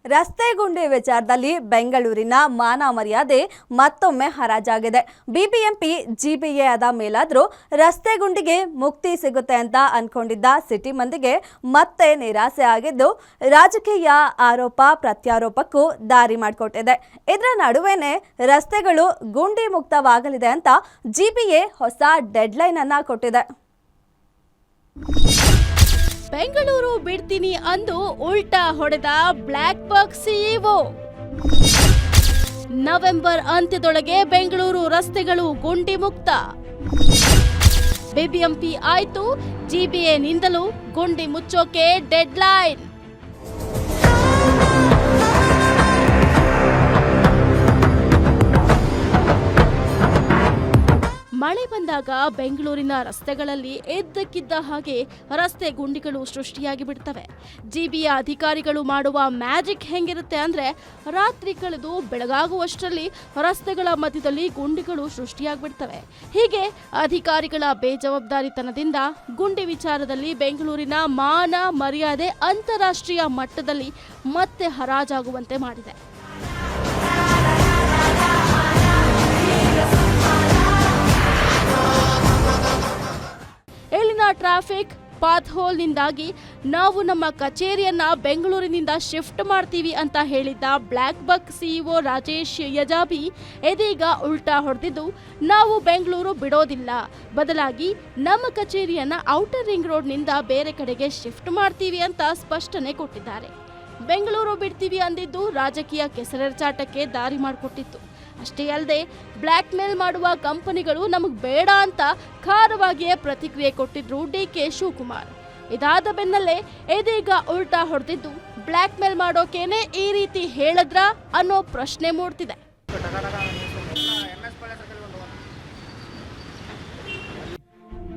ರಸ್ತೆ ಗುಂಡಿ ವಿಚಾರದಲ್ಲಿ ಬೆಂಗಳೂರಿನ ಮಾನ ಮರ್ಯಾದೆ ಮತ್ತೊಮ್ಮೆ ಹರಾಜಾಗಿದೆ. ಬಿಬಿಎಂಪಿ ಜಿಬಿಎ ಆದ ಮೇಲಾದರೂ ರಸ್ತೆ ಗುಂಡಿಗೆ ಮುಕ್ತಿ ಸಿಗುತ್ತೆ ಅಂತ ಅನ್ಕೊಂಡಿದ್ದ ಸಿಟಿ ಮಂದಿಗೆ ಮತ್ತೆ ನಿರಾಸೆ ಆಗಿದ್ದು, ರಾಜಕೀಯ ಆರೋಪ ಪ್ರತ್ಯಾರೋಪಕ್ಕೂ ದಾರಿ ಮಾಡಿಕೊಟ್ಟಿದೆ. ಇದರ ನಡುವೆನೇ ರಸ್ತೆಗಳು ಗುಂಡಿ ಮುಕ್ತವಾಗಲಿದೆ ಅಂತ ಜಿಬಿಎ ಹೊಸ ಡೆಡ್ಲೈನ್ ಅನ್ನ ಕೊಟ್ಟಿದೆ. ಬೆಂಗಳೂರು ಬಿಡ್ತೀನಿ ಅಂದು ಉಲ್ಟಾ ಹೊಡೆದ ಬ್ಲ್ಯಾಕ್ ಬಕ್ ಸಿಇಒ. ನವೆಂಬರ್ ಅಂತ್ಯದೊಳಗೆ ಬೆಂಗಳೂರು ರಸ್ತೆಗಳು ಗುಂಡಿ ಮುಕ್ತ. ಬಿಬಿಎಂಪಿ ಆಯ್ತು, ಜಿಬಿಎನಿಂದಲೂ ಗುಂಡಿ ಮುಚ್ಚೋಕೆ ಡೆಡ್ಲೈನ್. ಮಳೆ ಬಂದಾಗ ಬೆಂಗಳೂರಿನ ರಸ್ತೆಗಳಲ್ಲಿ ಎದ್ದಕ್ಕಿದ್ದ ಹಾಗೆ ರಸ್ತೆ ಗುಂಡಿಗಳು ಸೃಷ್ಟಿಯಾಗಿ ಬಿಡ್ತವೆ. ಜಿಬಿಎ ಅಧಿಕಾರಿಗಳು ಮಾಡುವ ಮ್ಯಾಜಿಕ್ ಹೆಂಗಿರುತ್ತೆ ಅಂದ್ರೆ, ರಾತ್ರಿ ಕಳೆದು ಬೆಳಗಾಗುವಷ್ಟರಲ್ಲಿ ರಸ್ತೆಗಳ ಮಧ್ಯದಲ್ಲಿ ಗುಂಡಿಗಳು ಸೃಷ್ಟಿಯಾಗ್ಬಿಡ್ತವೆ. ಹೀಗೆ ಅಧಿಕಾರಿಗಳ ಬೇಜವಾಬ್ದಾರಿತನದಿಂದ ಗುಂಡಿ ವಿಚಾರದಲ್ಲಿ ಬೆಂಗಳೂರಿನ ಮಾನ ಮರ್ಯಾದೆ ಅಂತಾರಾಷ್ಟ್ರೀಯ ಮಟ್ಟದಲ್ಲಿ ಮತ್ತೆ ಹರಾಜಾಗುವಂತೆ ಮಾಡಿದೆ. ಇಲ್ಲಿನ ಟ್ರಾಫಿಕ್ ಪಾತ್ ಹೋಲ್ನಿಂದಾಗಿ ನಾವು ನಮ್ಮ ಕಚೇರಿಯನ್ನ ಬೆಂಗಳೂರಿನಿಂದ ಶಿಫ್ಟ್ ಮಾಡ್ತೀವಿ ಅಂತ ಹೇಳಿದ್ದ ಬ್ಲ್ಯಾಕ್ ಬಕ್ ಸಿಇಒ ರಾಜೇಶ್ ಯಜಾಬಿ ಇದೀಗ ಉಲ್ಟಾ ಹೊಡೆದಿದ್ದು, ನಾವು ಬೆಂಗಳೂರು ಬಿಡೋದಿಲ್ಲ, ಬದಲಾಗಿ ನಮ್ಮ ಕಚೇರಿಯನ್ನ ಔಟರ್ ರಿಂಗ್ ರೋಡ್ನಿಂದ ಬೇರೆ ಕಡೆಗೆ ಶಿಫ್ಟ್ ಮಾಡ್ತೀವಿ ಅಂತ ಸ್ಪಷ್ಟನೆ ಕೊಟ್ಟಿದ್ದಾರೆ. ಬೆಂಗಳೂರು ಬಿಡ್ತೀವಿ ಅಂದಿದ್ದು ರಾಜಕೀಯ ಕೆಸರೆರಚಾಟಕ್ಕೆ ದಾರಿ ಮಾಡಿಕೊಟ್ಟಿತ್ತು. ಅಷ್ಟೇ ಅಲ್ಲದೆ ಬ್ಲ್ಯಾಕ್ ಮೇಲ್ ಮಾಡುವ ಕಂಪನಿಗಳು ನಮಗ್ ಬೇಡ ಅಂತ ಖಾರವಾಗಿಯೇ ಪ್ರತಿಕ್ರಿಯೆ ಕೊಟ್ಟಿದ್ರು ಡಿಕೆ ಶಿವಕುಮಾರ್. ಇದಾದ ಬೆನ್ನಲ್ಲೇ ಇದೀಗ ಉಲ್ಟಾ ಹೊಡೆದಿದ್ದು, ಬ್ಲ್ಯಾಕ್ ಮೇಲ್ ಮಾಡೋಕೇನೆ ಈ ರೀತಿ ಹೇಳಿದ್ರ ಅನ್ನೋ ಪ್ರಶ್ನೆ ಮೂಡ್ತಿದೆ.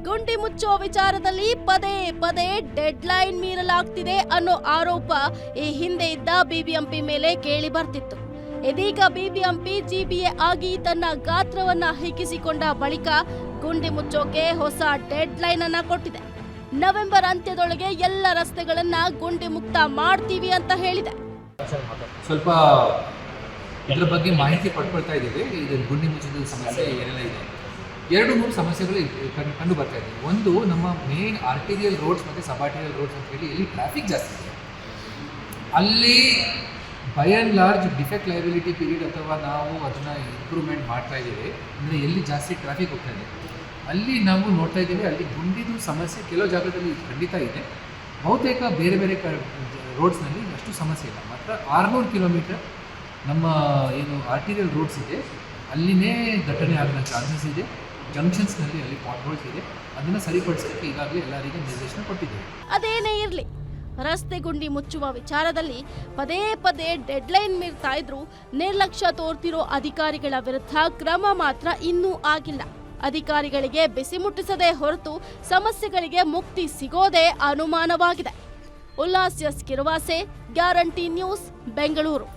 ಗುಂಡಿ ಮುಚ್ಚೋ ವಿಚಾರದಲ್ಲಿ ಪದೇ ಪದೇ ಡೆಡ್ಲೈನ್ ಮೀರಲಾಗ್ತಿದೆ ಅನ್ನೋ ಆರೋಪ ಈ ಹಿಂದೆ ಇದ್ದ ಬಿಬಿಎಂಪಿ ಮೇಲೆ ಕೇಳಿ ಬರ್ತಿತ್ತು. ಇದೀಗ ಬಿಬಿಎಂಪಿ ಜಿಬಿಎ ಆಗಿ ತನ್ನ ಗಾತ್ರವನ್ನ ಹಿಗ್ಗಿಸಿಕೊಂಡ ಬಳಿಕ ಗುಂಡಿ ಮುಚ್ಚೋಕೆ ಹೊಸ ಡೆಡ್ ಲೈನ್ ಅನ್ನ ಕೊಟ್ಟಿದೆ. ನವೆಂಬರ್ ಅಂತ್ಯದೊಳಗೆ ಎಲ್ಲ ರಸ್ತೆಗಳನ್ನ ಗುಂಡಿ ಮುಕ್ತ ಮಾಡ್ತೀವಿ ಅಂತ ಹೇಳಿದೆ. ಸ್ವಲ್ಪ ಇದರ ಬಗ್ಗೆ ಮಾಹಿತಿ ಪಡ್ಕೊಳ್ತಾ ಇದ್ದೀವಿ. ಇದು ಗುಂಡಿ ಮುಚ್ಚದ ಸಮಸ್ಯೆ ಏನೆಲ್ಲ ಇದೆ, 2-3 ಸಮಸ್ಯೆಗಳು ಕಂಡು ಬರ್ತಾ ಇದೆ. ಒಂದು, ನಮ್ಮ ಮೇನ್ ಆರ್ಟಿರಿಯಲ್ ರೋಡ್ಸ್ ಮತ್ತು ಸಬಾರ್ಟಿರಿಯಲ್ ರೋಡ್ಸ್ ಅಂತ ಹೇಳಿ ಎಲ್ಲಿ ಟ್ರಾಫಿಕ್ ಜಾಸ್ತಿ ಇದೆ, ಅಲ್ಲಿ by and large defect liability period ಅಥವಾ ನಾವು ಅದನ್ನು ಇಂಪ್ರೂವ್ಮೆಂಟ್ ಮಾಡ್ತಾ ಇದ್ದೀವಿ. ಅಂದರೆ ಎಲ್ಲಿ ಜಾಸ್ತಿ ಟ್ರಾಫಿಕ್ ಹೋಗ್ತಾ ಇದೆ ಅಲ್ಲಿ ನಾವು ನೋಡ್ತಾ ಇದ್ದೀವಿ, ಅಲ್ಲಿ ಗುಂಡಿದು ಸಮಸ್ಯೆ ಕೆಲವು ಜಾಗದಲ್ಲಿ ಖಂಡಿತ ಇದೆ. ಬಹುತೇಕ ಬೇರೆ ಬೇರೆ ರೋಡ್ಸ್ನಲ್ಲಿ ಅಷ್ಟು ಸಮಸ್ಯೆ ಇಲ್ಲ. ಮಾತ್ರ 600 ಕಿಲೋಮೀಟರ್ ನಮ್ಮ ಏನು ಆರ್ಟಿರಿಯಲ್ ರೋಡ್ಸ್ ಇದೆ ಅಲ್ಲಿನೇ ಘಟನೆ ಆಗೋ ಚಾನ್ಸಸ್ ಇದೆ. ಜಂಕ್ಷನ್ಸ್ನಲ್ಲಿ ಅಲ್ಲಿ ಪಾಟ್ ಹೋಲ್ಸ್ ಇದೆ, ಅದನ್ನು ಸರಿಪಡಿಸೋಕ್ಕೆ ಈಗಾಗಲೇ ಎಲ್ಲರಿಗೂ ನಿರ್ದೇಶನ ಕೊಟ್ಟಿದ್ದೇವೆ. ಅದೇನೇ ಇರಲಿ, ರಸ್ತೆ ಗುಂಡಿ ಮುಚ್ಚುವ ವಿಚಾರದಲ್ಲಿ ಪದೇ ಪದೇ ಡೆಡ್ಲೈನ್ ಮೀರ್ತಾ ಇದ್ರು ನಿರ್ಲಕ್ಷ್ಯ ತೋರ್ತಿರೋ ಅಧಿಕಾರಿಗಳ ವಿರುದ್ಧ ಕ್ರಮ ಮಾತ್ರ ಇನ್ನೂ ಆಗಿಲ್ಲ. ಅಧಿಕಾರಿಗಳಿಗೆ ಬಿಸಿ ಮುಟ್ಟಿಸದೆ ಹೊರತು ಸಮಸ್ಯೆಗಳಿಗೆ ಮುಕ್ತಿ ಸಿಗೋದೇ ಅನುಮಾನವಾಗಿದೆ. ಉಲ್ಲಾಸ್ ಎಸ್ ಕಿರುವಾಸೆ, ಗ್ಯಾರಂಟಿ ನ್ಯೂಸ್, ಬೆಂಗಳೂರು.